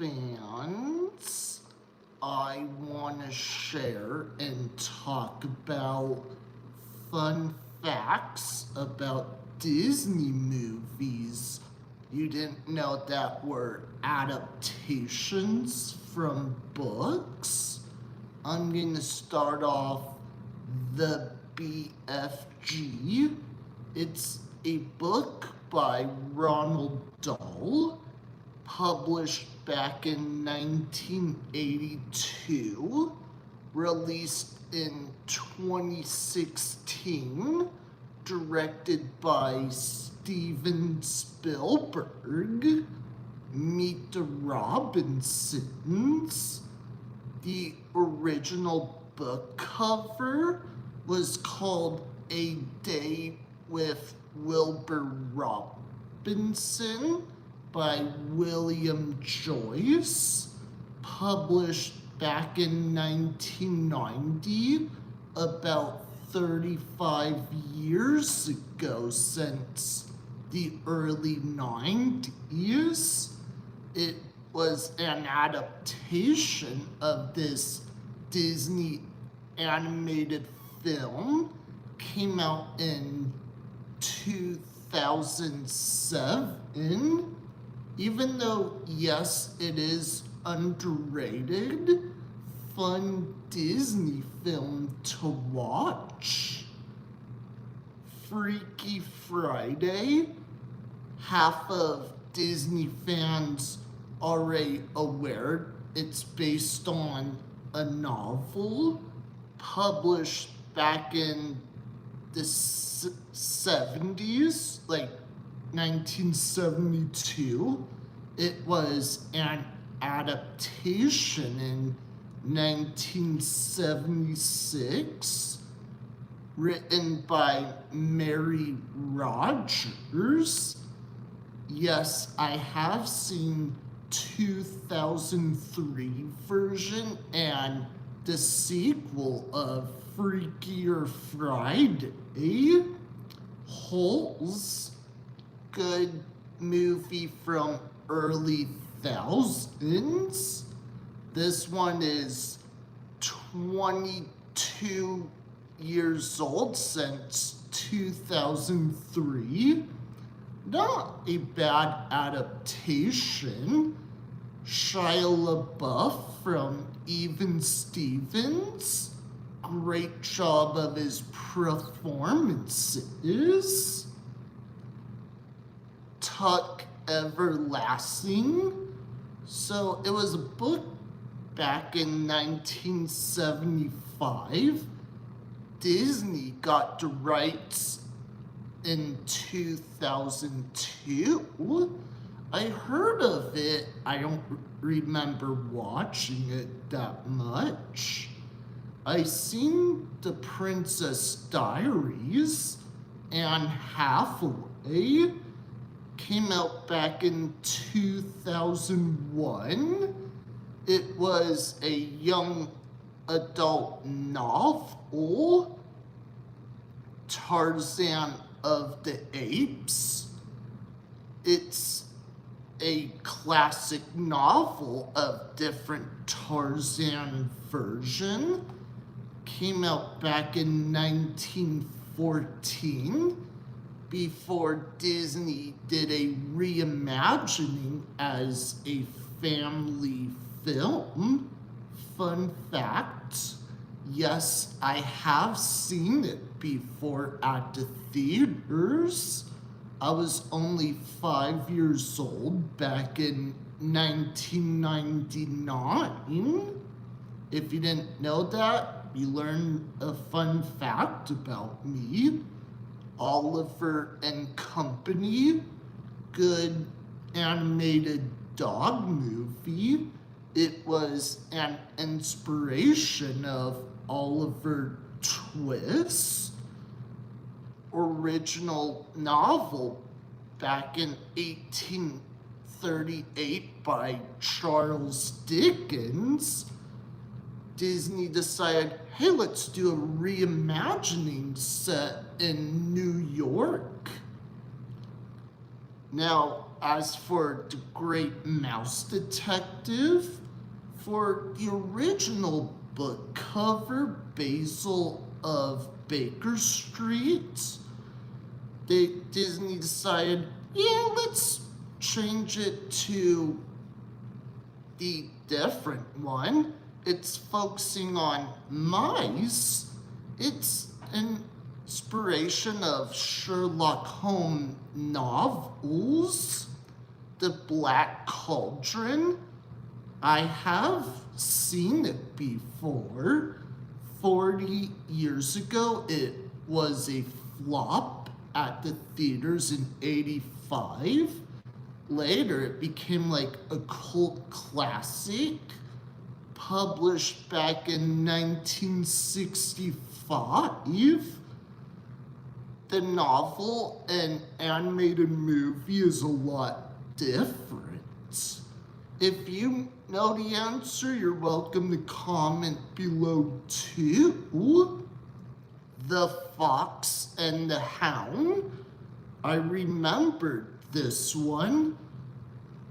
fans, I want to share and talk about fun facts about Disney movies you didn't know that were adaptations from books. I'm going to start off the BFG. It's a book by Ronald Dahl, published back in 1982, released in 2016, directed by Steven Spielberg. Meet the Robinsons. The original book cover was called A Day with Wilbur Robinson by William Joyce, published back in 1990, about 35 years ago since the early 90s. It was an adaptation of this Disney animated film, came out in 2007. Even though, yes, it is underrated, fun Disney film to watch. Freaky Friday. Half of Disney fans are already aware it's based on a novel published back in the 70s, like 1972. It was an adaptation in 1976, written by Mary Rogers. Yes, I have seen 2003 version and the sequel of Freakier Friday. Holes, good movie from early thousands. This one is 22 years old since 2003. Not a bad adaptation. Shia LaBeouf from Even Stevens. Great job of his performances. Tuck Everlasting. So it was a book back in 1975. Disney got the rights in 2002. I heard of it. I don't remember watching it that much. I seen the Princess Diaries. Anne Hathaway. Came out back in 2001. It was a young adult novel. Tarzan of the Apes. It's a classic novel of different Tarzan version. Came out back in 1914, before Disney did a reimagining as a family film. Fun fact, yes, I have seen it before at the theaters. I was only 5 years old back in 1999. If you didn't know that, you learned a fun fact about me. Oliver and Company, good animated dog movie. It was an inspiration of Oliver Twist. Original novel back in 1838 by Charles Dickens. Disney decided, hey, let's do a reimagining set in New York. Now, as for the Great Mouse Detective, for the original book cover, Basil of Baker Street, Disney decided, yeah, let's change it to the different one. It's focusing on mice. It's an inspiration of Sherlock Holmes novels. The Black Cauldron. I have seen it before. 40 years ago, it was a flop at the theaters in '85. Later, it became like a cult classic, published back in 1965. The novel and animated movie is a lot different. If you know the answer, you're welcome to comment below too. The Fox and the Hound. I remembered this one.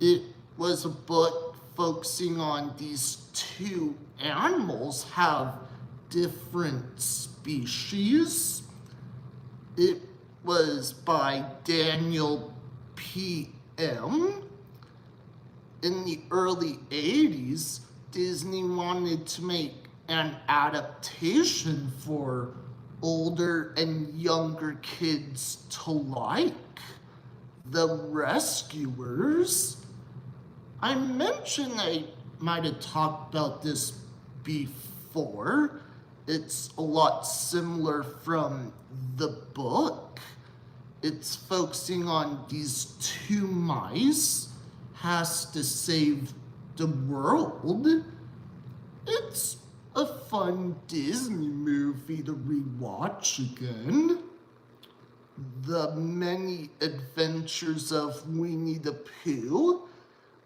It was a book focusing on these two animals have different species. It was by Daniel P.M. In the early 80s, Disney wanted to make an adaptation for older and younger kids to like. The Rescuers. I mentioned I might have talked about this before. It's a lot similar from the book. It's focusing on these two mice has to save the world. It's a fun Disney movie to rewatch again. The Many Adventures of Winnie the Pooh.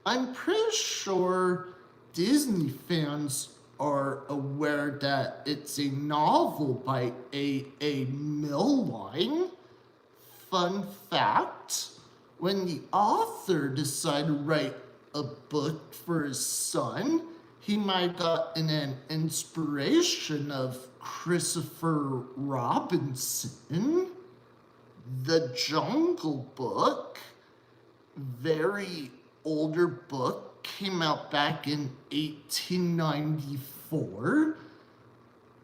I'm pretty sure Disney fans are aware that it's a novel by A.A. Milne. Fun fact, when the author decided to write a book for his son, he might have gotten an inspiration of Christopher Robinson. The Jungle Book, very older book, came out back in 1894.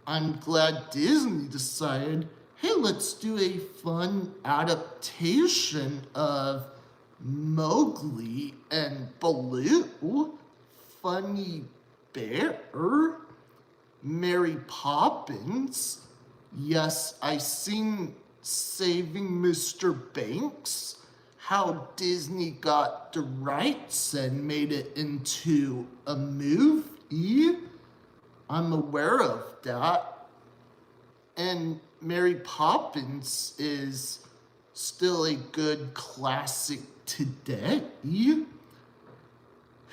I'm glad Disney decided, hey, let's do a fun adaptation of Mowgli and Baloo, Funny Bear, Mary Poppins. Yes, I seen Saving Mr. Banks, how Disney got the rights and made it into a movie. I'm aware of that. And Mary Poppins is still a good classic today.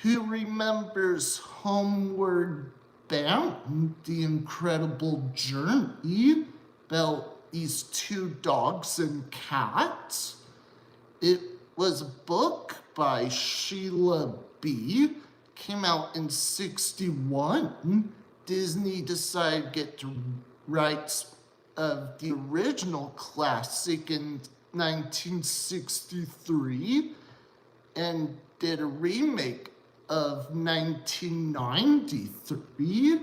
Who remembers Homeward Bound, The Incredible Journey, about these two dogs and cats? It was a book by Sheila B. Came out in '61. Disney decided to get the rights of the original classic in 1963 and did a remake of 1993.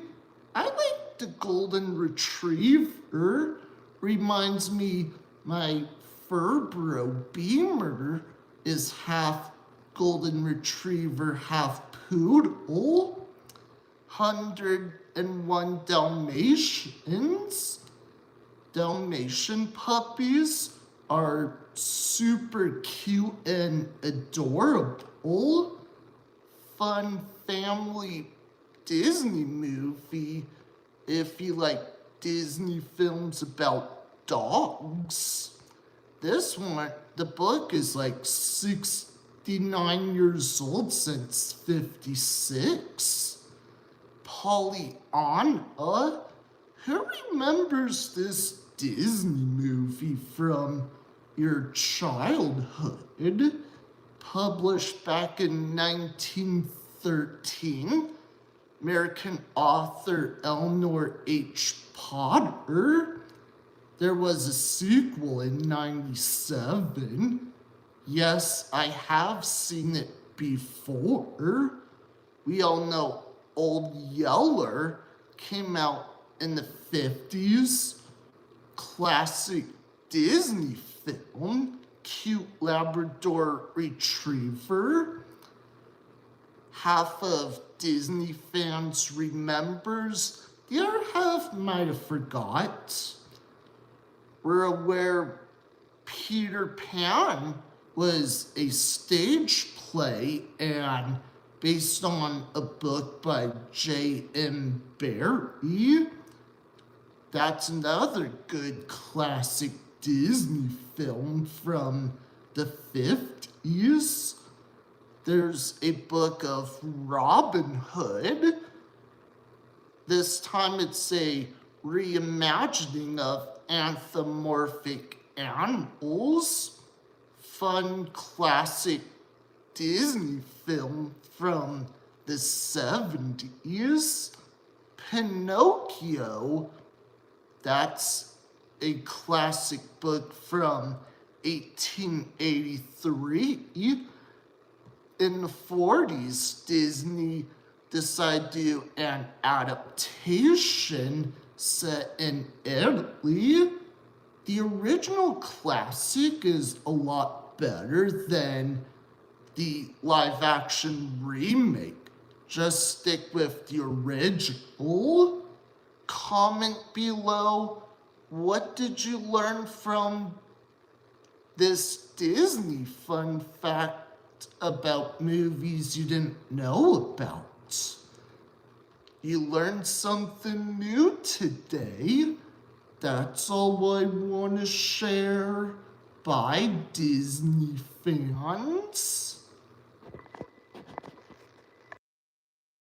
I like the Golden Retriever. Reminds me my Furbro Beamer is half Golden Retriever, half Poodle. 101 Dalmatians. Dalmatian puppies are super cute and adorable. Fun family Disney movie if you like Disney films about dogs. This one, the book is like 69 years old since '56. Pollyanna. Who remembers this Disney movie from your childhood? published back in 1913. American author Eleanor H. Potter. There was a sequel in 97. Yes, I have seen it before. We all know Old Yeller came out in the 50s. Classic Disney film, cute Labrador Retriever. Half of Disney fans remembers, the other half might have forgot. We're aware Peter Pan was a stage play and based on a book by J.M. Barrie. That's another good classic Disney film from the 50s. There's a book of Robin Hood. This time it's a reimagining of anthropomorphic animals. Fun classic Disney film from the 70s. Pinocchio, that's a classic book from 1883. In the 40s, Disney decided to do an adaptation set in Italy. The original classic is a lot better than the live-action remake. Just stick with the original. Comment below, what did you learn from this Disney fun fact about movies you didn't know about? You learned something new today. That's all I want to share. Bye, Disney fans.